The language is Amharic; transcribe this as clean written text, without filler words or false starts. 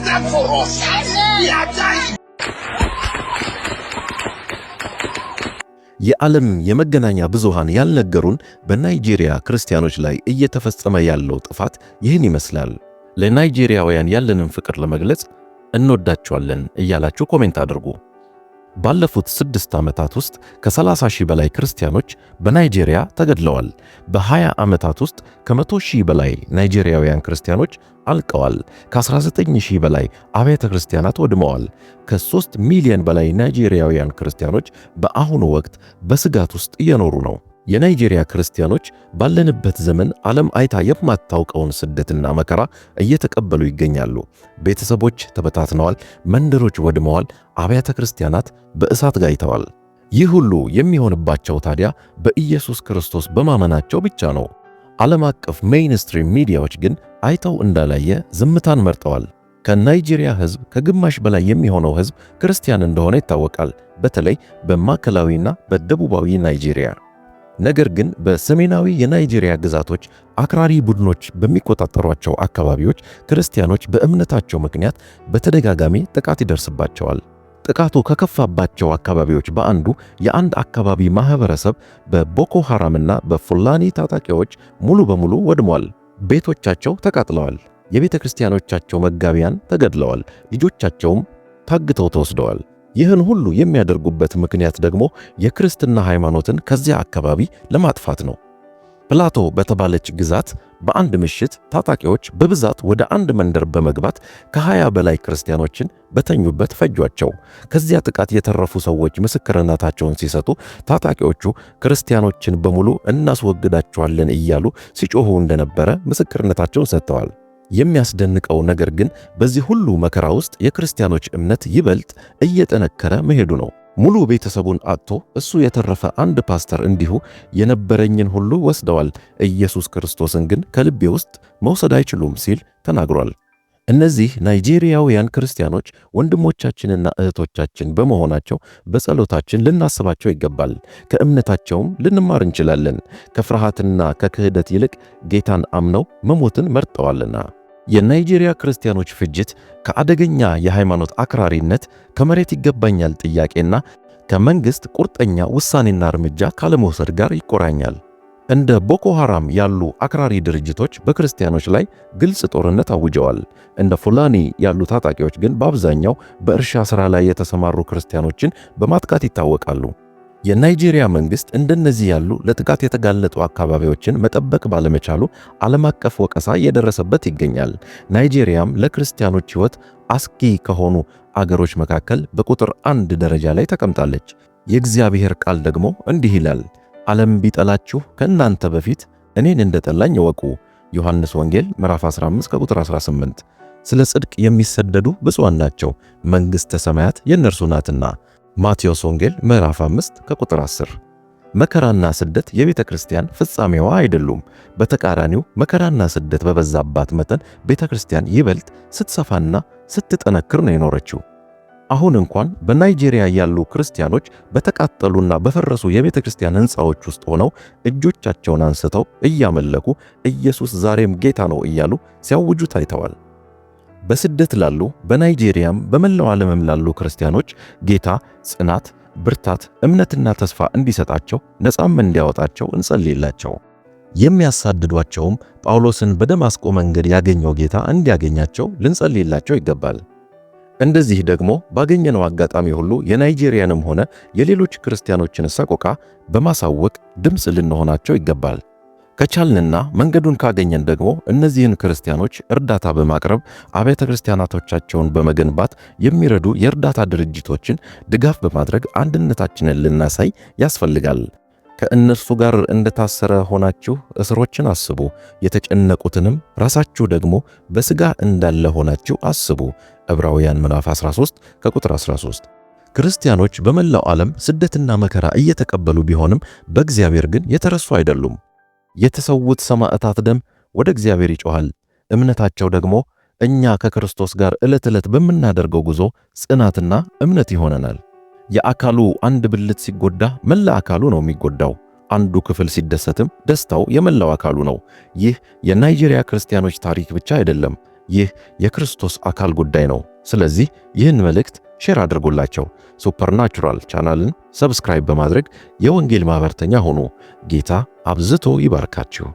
that for us. We are dying. የዓለም የመገናኛ ብዙሃን ያልነገሩን በናይጄሪያ ክርስቲያኖች ላይ እየተፈጸመ ያለው ጥፋት ይህን ይመስላል። ለናይጄሪያውያን ያለንን ፍቅር ለመግለጽ እንወዳቸዋለን እያላችሁ ኮሜንት አድርጉ። ባለፉት 6 ዓመታት ውስጥ ከ30,000 በላይ ክርስቲያኖች በናይጄሪያ ተገድለዋል። በ20 ዓመታት ውስጥ ከ100,000 በላይ ናይጄሪያውያን ክርስቲያኖች አልቀዋል። ከ19,000 በላይ አብያተ ክርስቲያናት ወድመዋል። ከ3 ሚሊዮን በላይ ናይጄሪያውያን ክርስቲያኖች በአሁኑ ወቅት በስጋት ውስጥ እየኖሩ ነው። የናይጄሪያ ክርስቲያኖች ባለንበት ዘመን ዓለም አይታ የማታውቀውን ስደትና መከራ እየተቀበሉ ይገኛሉ። ቤተሰቦች ተበታትነዋል፣ መንደሮች ወድመዋል፣ አብያተ ክርስቲያናት በእሳት ጋይተዋል። ይህ ሁሉ የሚሆንባቸው ታዲያ በኢየሱስ ክርስቶስ በማመናቸው ብቻ ነው። ዓለም አቀፍ ሜይንስትሪም ሚዲያዎች ግን አይተው እንዳላየ ዝምታን መርጠዋል። ከናይጄሪያ ሕዝብ ከግማሽ በላይ የሚሆነው ሕዝብ ክርስቲያን እንደሆነ ይታወቃል፣ በተለይ በማዕከላዊና በደቡባዊ ናይጄሪያ። ነገር ግን በሰሜናዊ የናይጄሪያ ግዛቶች አክራሪ ቡድኖች በሚቆጣጠሯቸው አካባቢዎች ክርስቲያኖች በእምነታቸው ምክንያት በተደጋጋሚ ጥቃት ይደርስባቸዋል። ጥቃቱ ከከፋባቸው አካባቢዎች በአንዱ የአንድ አካባቢ ማህበረሰብ በቦኮ ሐራምና በፉላኒ ታጣቂዎች ሙሉ በሙሉ ወድሟል። ቤቶቻቸው ተቃጥለዋል። የቤተ ክርስቲያኖቻቸው መጋቢያን ተገድለዋል። ልጆቻቸውም ታግተው ተወስደዋል። ይህን ሁሉ የሚያደርጉበት ምክንያት ደግሞ የክርስትና ሃይማኖትን ከዚያ አካባቢ ለማጥፋት ነው። ፕላቶ በተባለች ግዛት በአንድ ምሽት ታጣቂዎች በብዛት ወደ አንድ መንደር በመግባት ከ20 በላይ ክርስቲያኖችን በተኙበት ፈጇቸው። ከዚያ ጥቃት የተረፉ ሰዎች ምስክርነታቸውን ሲሰጡ ታጣቂዎቹ ክርስቲያኖችን በሙሉ እናስወግዳቸዋለን እያሉ ሲጮሁ እንደነበረ ምስክርነታቸውን ሰጥተዋል። የሚያስደንቀው ነገር ግን በዚህ ሁሉ መከራ ውስጥ የክርስቲያኖች እምነት ይበልጥ እየጠነከረ መሄዱ ነው። ሙሉ ቤተሰቡን አጥቶ እሱ የተረፈ አንድ ፓስተር እንዲሁ የነበረኝን ሁሉ ወስደዋል፣ ኢየሱስ ክርስቶስን ግን ከልቤ ውስጥ መውሰድ አይችሉም ሲል ተናግሯል። እነዚህ ናይጄሪያውያን ክርስቲያኖች ወንድሞቻችንና እህቶቻችን በመሆናቸው በጸሎታችን ልናስባቸው ይገባል። ከእምነታቸውም ልንማር እንችላለን። ከፍርሃትና ከክህደት ይልቅ ጌታን አምነው መሞትን መርጠዋልና። የናይጄሪያ ክርስቲያኖች ፍጅት ከአደገኛ የሃይማኖት አክራሪነት፣ ከመሬት ይገባኛል ጥያቄና ከመንግሥት ቁርጠኛ ውሳኔና እርምጃ ካለመውሰድ ጋር ይቆራኛል። እንደ ቦኮ ሐራም ያሉ አክራሪ ድርጅቶች በክርስቲያኖች ላይ ግልጽ ጦርነት አውጀዋል። እንደ ፉላኒ ያሉ ታጣቂዎች ግን በአብዛኛው በእርሻ ሥራ ላይ የተሰማሩ ክርስቲያኖችን በማጥቃት ይታወቃሉ። የናይጄሪያ መንግሥት እንደነዚህ ያሉ ለጥቃት የተጋለጡ አካባቢዎችን መጠበቅ ባለመቻሉ ዓለም አቀፍ ወቀሳ እየደረሰበት ይገኛል። ናይጄሪያም ለክርስቲያኖች ሕይወት አስጊ ከሆኑ አገሮች መካከል በቁጥር 1 ደረጃ ላይ ተቀምጣለች። የእግዚአብሔር ቃል ደግሞ እንዲህ ይላል፣ ዓለም ቢጠላችሁ ከእናንተ በፊት እኔን እንደጠላኝ እወቁ። ዮሐንስ ወንጌል ምዕራፍ 15 ከቁጥር 18። ስለ ጽድቅ የሚሰደዱ ብፁዓን ናቸው፣ መንግሥተ ሰማያት የእነርሱ ናትና። ማቴዎስ ወንጌል ምዕራፍ 5 ከቁጥር 10። መከራና ስደት የቤተ ክርስቲያን ፍጻሜዋ አይደሉም። በተቃራኒው መከራና ስደት በበዛባት መጠን ቤተ ክርስቲያን ይበልጥ ስትሰፋና ስትጠነክር ነው የኖረችው። አሁን እንኳን በናይጄሪያ ያሉ ክርስቲያኖች በተቃጠሉና በፈረሱ የቤተ ክርስቲያን ሕንፃዎች ውስጥ ሆነው እጆቻቸውን አንስተው እያመለኩ ኢየሱስ ዛሬም ጌታ ነው እያሉ ሲያውጁ ታይተዋል። በስደት ላሉ በናይጄሪያም በመላው ዓለምም ላሉ ክርስቲያኖች ጌታ ጽናት፣ ብርታት፣ እምነትና ተስፋ እንዲሰጣቸው ነፃም እንዲያወጣቸው እንጸልይላቸው። የሚያሳድዷቸውም ጳውሎስን በደማስቆ መንገድ ያገኘው ጌታ እንዲያገኛቸው ልንጸልይላቸው ይገባል። እንደዚህ ደግሞ ባገኘነው አጋጣሚ ሁሉ የናይጄሪያንም ሆነ የሌሎች ክርስቲያኖችን ሰቆቃ በማሳወቅ ድምፅ ልንሆናቸው ይገባል። ከቻልንና መንገዱን ካገኘን ደግሞ እነዚህን ክርስቲያኖች እርዳታ በማቅረብ አብያተ ክርስቲያናቶቻቸውን በመገንባት የሚረዱ የእርዳታ ድርጅቶችን ድጋፍ በማድረግ አንድነታችንን ልናሳይ ያስፈልጋል። ከእነርሱ ጋር እንደታሰረ ሆናችሁ እስሮችን አስቡ፣ የተጨነቁትንም ራሳችሁ ደግሞ በሥጋ እንዳለ ሆናችሁ አስቡ። ዕብራውያን ምዕራፍ 13 ከቁጥር 13። ክርስቲያኖች በመላው ዓለም ስደትና መከራ እየተቀበሉ ቢሆንም በእግዚአብሔር ግን የተረሱ አይደሉም። የተሰዉት ሰማዕታት ደም ወደ እግዚአብሔር ይጮኻል። እምነታቸው ደግሞ እኛ ከክርስቶስ ጋር ዕለት ዕለት በምናደርገው ጉዞ ጽናትና እምነት ይሆነናል። የአካሉ አንድ ብልት ሲጎዳ መላ አካሉ ነው የሚጎዳው። አንዱ ክፍል ሲደሰትም ደስታው የመላው አካሉ ነው። ይህ የናይጄሪያ ክርስቲያኖች ታሪክ ብቻ አይደለም፣ ይህ የክርስቶስ አካል ጉዳይ ነው። ስለዚህ ይህን መልእክት ሼር አድርጉላቸው። ሱፐርናቹራል ቻናልን ሰብስክራይብ በማድረግ የወንጌል ማህበርተኛ ሆኑ። ጌታ አብዝቶ ይባርካችሁ።